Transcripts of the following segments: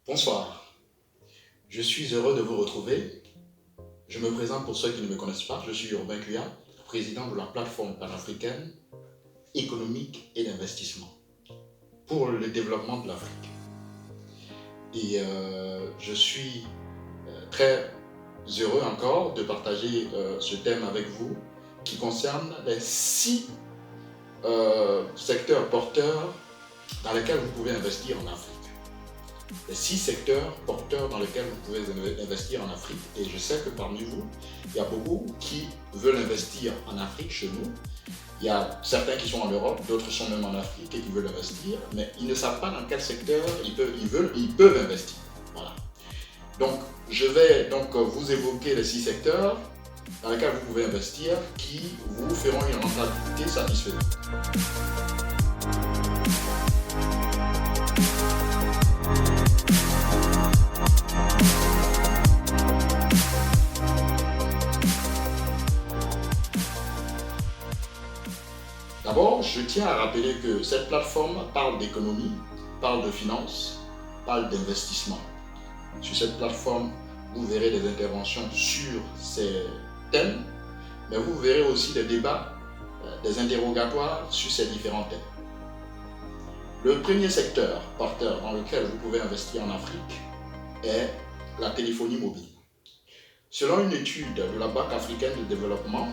Bonsoir, je suis heureux de vous retrouver. Je me présente pour ceux qui ne me connaissent pas, je suis Urbain Cuya, président de la plateforme panafricaine économique et d'investissement pour le développement de l'Afrique. Et je suis très heureux encore de partager ce thème avec vous qui concerne les 6 secteurs porteurs dans lesquels vous pouvez investir en Afrique. Les 6 secteurs porteurs dans lesquels vous pouvez investir en Afrique. Et je sais que parmi vous, il y a beaucoup qui veulent investir en Afrique chez nous. Il y a certains qui sont en Europe, d'autres sont même en Afrique et qui veulent investir, mais ils ne savent pas dans quel secteur ils peuvent investir. Voilà. Donc, je vais donc vous évoquer les 6 secteurs dans lesquels vous pouvez investir qui vous feront une rentabilité satisfaisante. D'abord, je tiens à rappeler que cette plateforme parle d'économie, parle de finance, parle d'investissement. Sur cette plateforme, vous verrez des interventions sur ces thèmes, mais vous verrez aussi des débats, des interrogatoires sur ces différents thèmes. Le premier secteur porteur dans lequel vous pouvez investir en Afrique est la téléphonie mobile. Selon une étude de la Banque africaine de développement,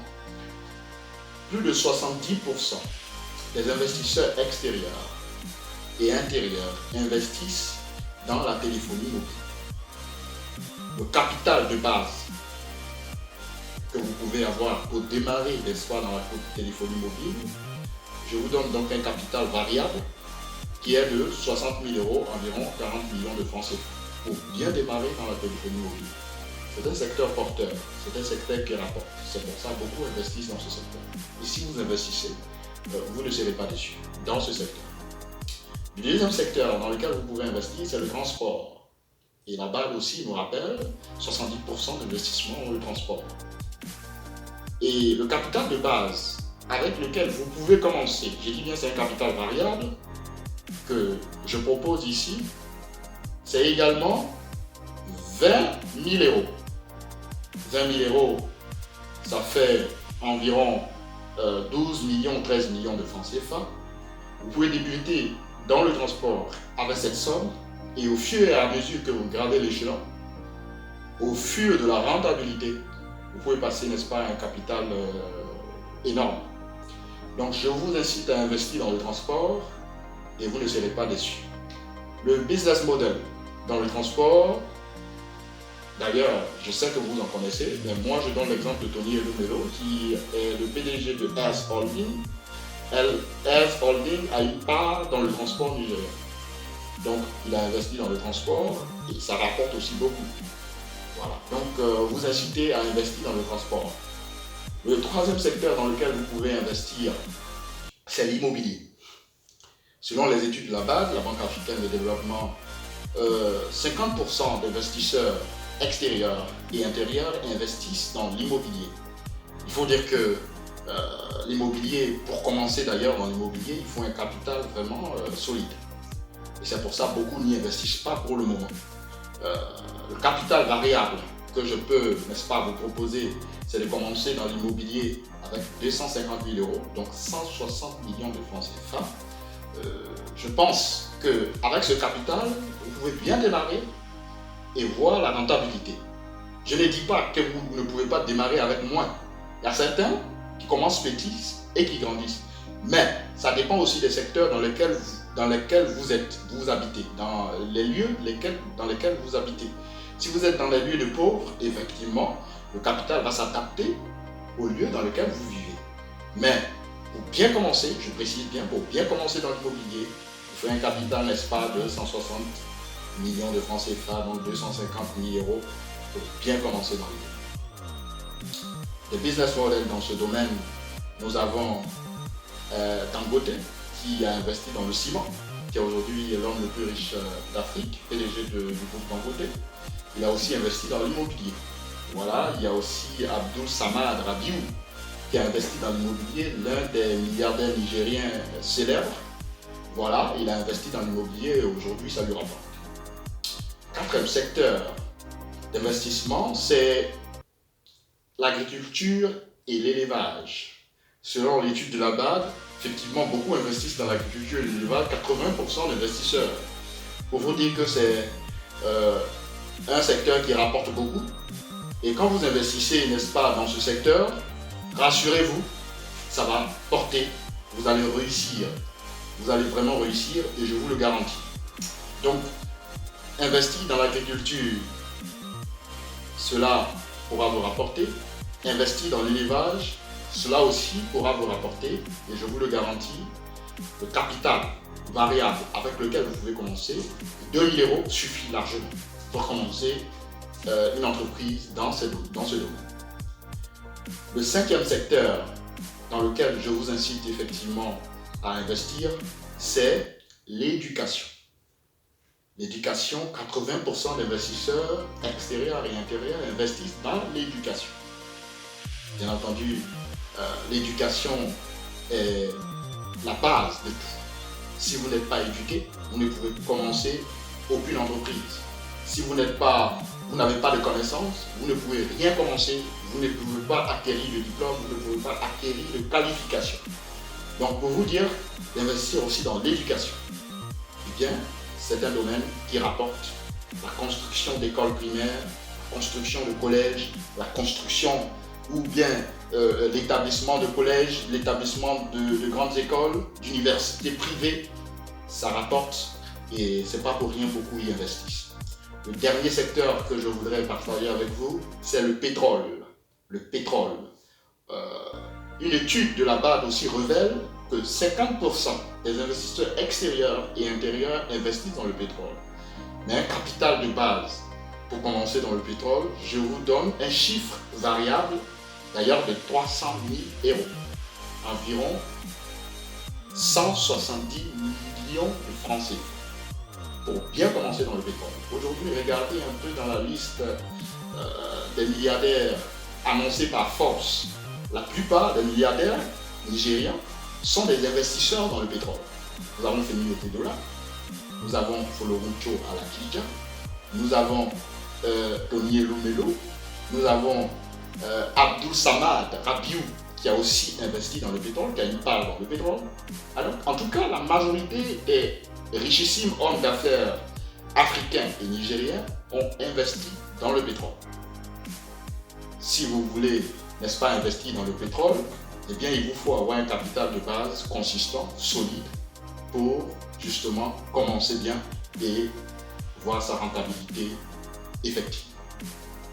plus de 70% des investisseurs extérieurs et intérieurs investissent dans la téléphonie mobile. Le capital de base que vous pouvez avoir pour démarrer l'espoir dans la téléphonie mobile, je vous donne donc un capital variable qui est de 60 000 €, environ 40 millions de francs CFA, pour bien démarrer dans la téléphonie mobile. C'est un secteur porteur, c'est un secteur qui rapporte. C'est pour ça que beaucoup investissent dans ce secteur. Et si vous investissez, vous ne serez pas déçus dans ce secteur. Le deuxième secteur dans lequel vous pouvez investir, c'est le transport. Et la BAD aussi nous rappelle 70% d'investissement dans le transport. Et le capital de base avec lequel vous pouvez commencer, j'ai dit bien c'est un capital variable que je propose ici, c'est également 20 000 €. 20 000 €, ça fait environ 12 millions, 13 millions de francs CFA. Vous pouvez débuter dans le transport avec cette somme et au fur et à mesure que vous gravez l'échelon, au fur de la rentabilité, vous pouvez passer, n'est-ce pas, un capital énorme. Donc je vous incite à investir dans le transport et vous ne serez pas déçus. Le business model dans le transport, d'ailleurs, je sais que vous en connaissez, mais moi je donne l'exemple de Tony Elumelo qui est le PDG de Earth Holding. Earth Holding a une part dans le transport nigérien. Donc il a investi dans le transport et ça rapporte aussi beaucoup. Voilà. Donc vous incitez à investir dans le transport. Le troisième secteur dans lequel vous pouvez investir, c'est l'immobilier. Selon les études de la BAD, la Banque africaine de développement, 50% d'investisseurs extérieurs et intérieurs investissent dans l'immobilier. Il faut dire que l'immobilier, pour commencer d'ailleurs dans l'immobilier, il faut un capital vraiment solide. Et c'est pour ça que beaucoup n'y investissent pas pour le moment. Le capital variable que je peux, n'est-ce pas, vous proposer, c'est de commencer dans l'immobilier avec 250 000 €, donc 160 millions de francs CFA. Je pense qu'avec ce capital, vous pouvez bien démarrer et voir la rentabilité. Je ne dis pas que vous ne pouvez pas démarrer avec moins. Il y a certains qui commencent petits et qui grandissent. Mais ça dépend aussi des secteurs dans lesquels vous habitez, dans les lieux dans lesquels vous habitez. Si vous êtes dans les lieux de pauvres, effectivement, le capital va s'adapter au lieu dans lequel vous vivez. Mais pour bien commencer, je précise bien, pour bien commencer dans l'immobilier, il faut un capital, n'est-ce pas, de 160 millions de francs CFA, donc 250 000 € pour bien commencer dans l'immobilier. Les business models dans ce domaine, nous avons Dangote qui a investi dans le ciment, qui est aujourd'hui l'homme le plus riche d'Afrique, PDG du groupe Dangote. Il a aussi investi dans l'immobilier. Voilà, il y a aussi Abdul Samad Rabiou qui a investi dans l'immobilier, l'un des milliardaires nigériens célèbres. Voilà, il a investi dans l'immobilier et aujourd'hui ça lui rapporte. quatrième secteur d'investissement, c'est l'agriculture et l'élevage. Selon l'étude de la BAD, effectivement, beaucoup investissent dans l'agriculture et l'élevage, 80% d'investisseurs. Pour vous dire que c'est un secteur qui rapporte beaucoup. Et quand vous investissez, n'est-ce pas, dans ce secteur, rassurez-vous, ça va porter, vous allez réussir. Vous allez vraiment réussir et je vous le garantis. Donc, investir dans l'agriculture, cela pourra vous rapporter. Investir dans l'élevage, cela aussi pourra vous rapporter, et je vous le garantis, le capital variable avec lequel vous pouvez commencer, 2 000 € suffit largement pour commencer une entreprise dans ce domaine. Le cinquième secteur dans lequel je vous incite effectivement à investir, c'est l'éducation. L'éducation, 80% d'investisseurs extérieurs et intérieurs investissent dans l'éducation. Bien entendu, l'éducation est la base de tout. Si vous n'êtes pas éduqué, vous ne pouvez commencer aucune entreprise. Si vous n'avez pas de connaissances, vous ne pouvez rien commencer, vous ne pouvez pas acquérir de diplôme, vous ne pouvez pas acquérir de qualification. Donc pour vous dire, d'investir aussi dans l'éducation, eh bien, c'est un domaine qui rapporte la construction d'écoles primaires, la construction de collèges, la construction ou bien l'établissement de collèges, l'établissement de grandes écoles, d'universités privées, ça rapporte et c'est pas pour rien beaucoup y investissent. Le dernier secteur que je voudrais partager avec vous, c'est le pétrole. Le pétrole. Une étude de la BAD aussi révèle que 50% des investisseurs extérieurs et intérieurs investissent dans le pétrole. Mais un capital de base pour commencer dans le pétrole, je vous donne un chiffre variable, d'ailleurs de 300 000 €, environ 170 millions de francs CFA, pour bien commencer dans le pétrole. Aujourd'hui, regardez un peu dans la liste des milliardaires annoncés par Forbes. La plupart des milliardaires nigérians sont des investisseurs dans le pétrole. Nous avons Femi Otedola, nous avons Folorunsho Alakija, nous avons Tony Elumelu, nous avons Abdul Samad Rabiou qui a aussi investi dans le pétrole, qui a une part dans le pétrole. Alors, en tout cas, la majorité des richissimes hommes d'affaires africains et nigériens ont investi dans le pétrole. Si vous voulez, n'est-ce pas, investir dans le pétrole, eh bien, il vous faut avoir un capital de base consistant, solide, pour justement commencer bien et voir sa rentabilité effective.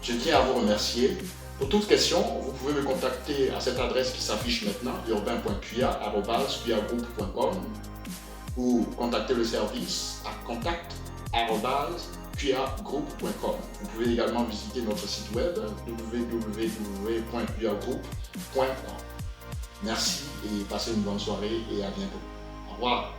Je tiens à vous remercier. Pour toute question, vous pouvez me contacter à cette adresse qui s'affiche maintenant, urbain.cuya@cuiagroup.com, ou contacter le service à contact@cuiagroup.com. Vous pouvez également visiter notre site web www.cuiagroup.com. Merci et passez une bonne soirée et à bientôt. Au revoir.